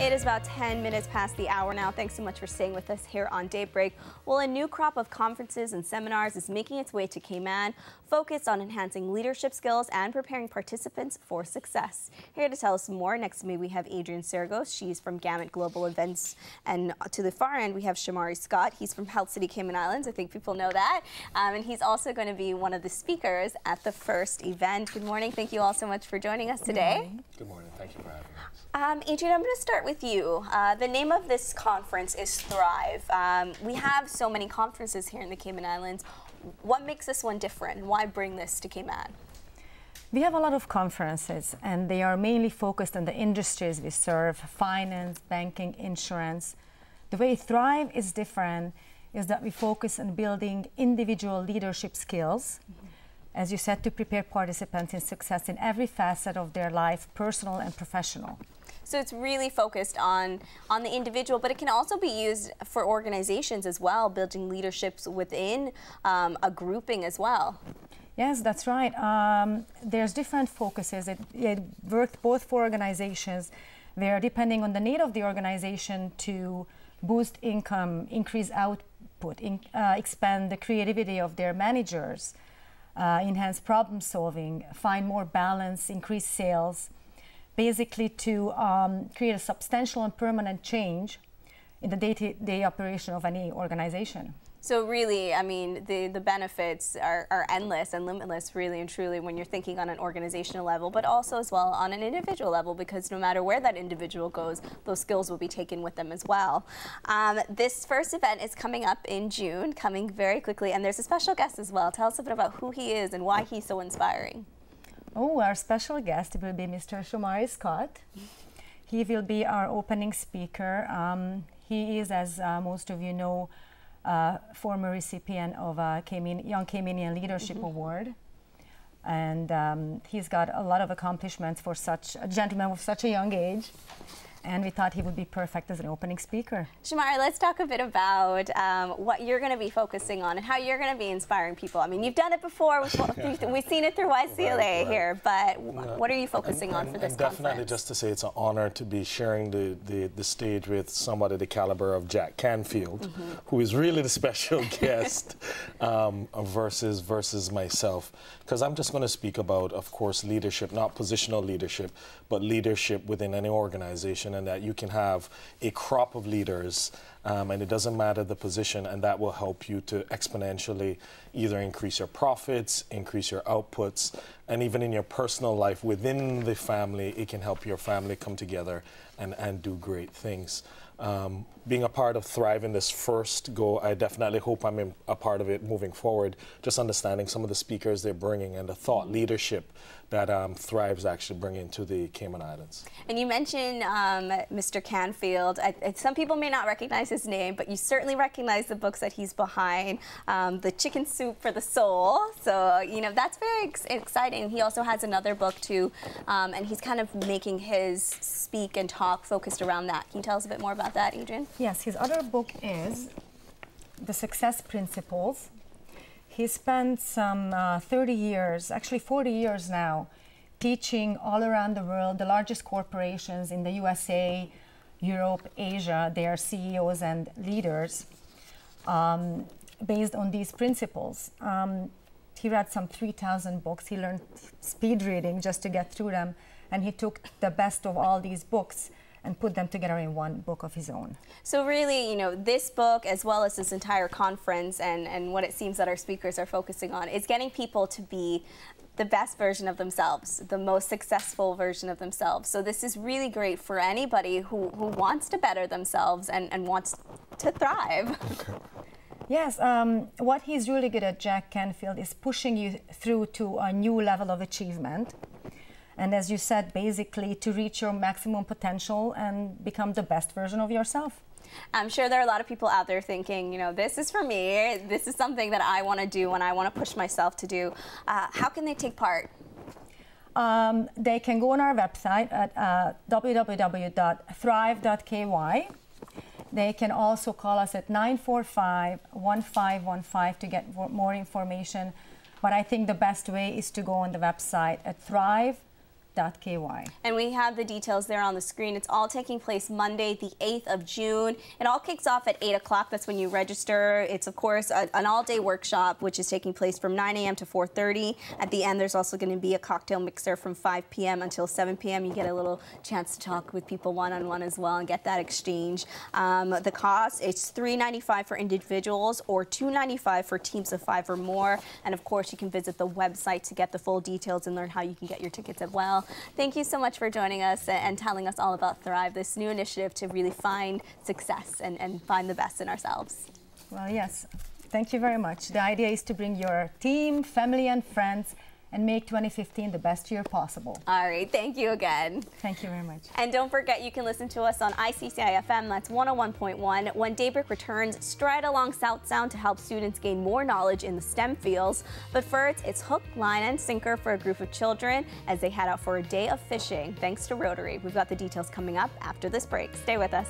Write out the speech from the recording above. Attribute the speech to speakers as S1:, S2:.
S1: It is about 10 minutes past the hour now. Thanks so much for staying with us here on Daybreak. Well, a new crop of conferences and seminars is making its way to Cayman, focused on enhancing leadership skills and preparing participants for success. Here to tell us more, next to me we have Adrian Sergos. She's from Gamut Global Events. And to the far end, we have Shomari Scott. He's from Health City, Cayman Islands. I think people know that. And he's also going to be one of the speakers at the first event. Good morning. Thank you all so much for joining us today.
S2: Good morning. Thank you for having us.
S1: Adrian, I'm going to start with you. The name of this conference is Thrive. We have so many conferences here in the Cayman Islands. What makes this one different? Why bring this to Cayman?
S3: We have a lot of conferences, and they are mainly focused on the industries we serve: finance, banking, insurance. The way Thrive is different is that we focus on building individual leadership skills, as you said, to prepare participants in success in every facet of their life, personal and professional.
S1: So it's really focused on the individual, but it can also be used for organizations as well, building leaderships within a grouping as well.
S3: Yes, that's right. There's different focuses. It works both for organizations, where depending on the need of the organization to boost income, increase output, expand the creativity of their managers, enhance problem solving, find more balance, increase sales, basically to create a substantial and permanent change in the day-to-day operation of any organization.
S1: So really, I mean, the benefits are endless and limitless, really and truly, when you're thinking on an organizational level, but also as well on an individual level, because no matter where that individual goes, those skills will be taken with them as well. This first event is coming up in June, coming very quickly, and there's a special guest as well. Tell us a bit about who he is and why he's so inspiring.
S3: Oh, our special guest will be Mr. Shomari Scott. He will be our opening speaker. He is, as most of you know, former recipient of a Young Caymanian Leadership Award. And he's got a lot of accomplishments for such a gentleman with such a young age. And we thought he would be perfect as an opening speaker.
S1: Shomari, let's talk a bit about what you're going to be focusing on and how you're going to be inspiring people. I mean, you've done it before. We've seen it through YCLA here, but what are you focusing on for this conference?
S2: Definitely, just to say it's an honor to be sharing the stage with somebody the caliber of Jack Canfield, who is really the special guest versus myself. Because I'm just going to speak about, of course, leadership, not positional leadership, but leadership within any organization, and that you can have a crop of leaders, and it doesn't matter the position, and that will help you to exponentially either increase your profits, increase your outputs, and even in your personal life within the family, it can help your family come together and do great things. Being a part of Thrive in this first go, I definitely hope I'm a part of it moving forward, just understanding some of the speakers they're bringing and the thought leadership that Thrive's actually bringing to the Cayman Islands.
S1: And you mentioned Mr. Canfield. Some people may not recognize his name, but you certainly recognize the books that he's behind, the Chicken Soup for the Soul. So, you know, that's very exciting. He also has another book too, and he's kind of making his speak and talk focused around that. Can you tell us a bit more about that, Adrian?
S3: Yes, his other book is The Success Principles. He spent some 30 years, actually 40 years now, teaching all around the world, the largest corporations in the USA, Europe, Asia, their CEOs and leaders, based on these principles. He read some 3,000 books. He learned speed reading just to get through them, and he took the best of all these books and put them together in one book of his own.
S1: So really, you know, this book, as well as this entire conference and what it seems that our speakers are focusing on, is getting people to be the best version of themselves, the most successful version of themselves. So this is really great for anybody who wants to better themselves and wants to thrive.
S3: Yes, what he's really good at, Jack Canfield, is pushing you through to a new level of achievement. And as you said, basically to reach your maximum potential and become the best version of yourself.
S1: I'm sure there are a lot of people out there thinking, you know, this is for me, this is something that I want to do and I want to push myself to do. How can they take part?
S3: They can go on our website at www.thrive.ky. They can also call us at 945-1515 to get more information. But I think the best way is to go on the website at Thrive
S1: And we have the details there on the screen. It's all taking place Monday, the 8th of June. It all kicks off at 8 o'clock. That's when you register. It's, of course, an all-day workshop, which is taking place from 9 a.m. to 4:30. At the end, there's also going to be a cocktail mixer from 5 p.m. until 7 p.m. You get a little chance to talk with people one-on-one as well and get that exchange. The cost, it's $395 for individuals or $295 for teams of 5 or more. And, of course, you can visit the website to get the full details and learn how you can get your tickets as well. Thank you so much for joining us and telling us all about Thrive, this new initiative to really find success and find the best in ourselves.
S3: Well, yes, thank you very much. The idea is to bring your team, family, and friends and make 2015 the best year possible.
S1: All right, thank you again.
S3: Thank you very much.
S1: And don't forget, you can listen to us on ICCI-FM, that's 101.1. When Daybreak returns, stride along South Sound to help students gain more knowledge in the STEM fields. But first, it's hook, line, and sinker for a group of children as they head out for a day of fishing, thanks to Rotary. We've got the details coming up after this break. Stay with us.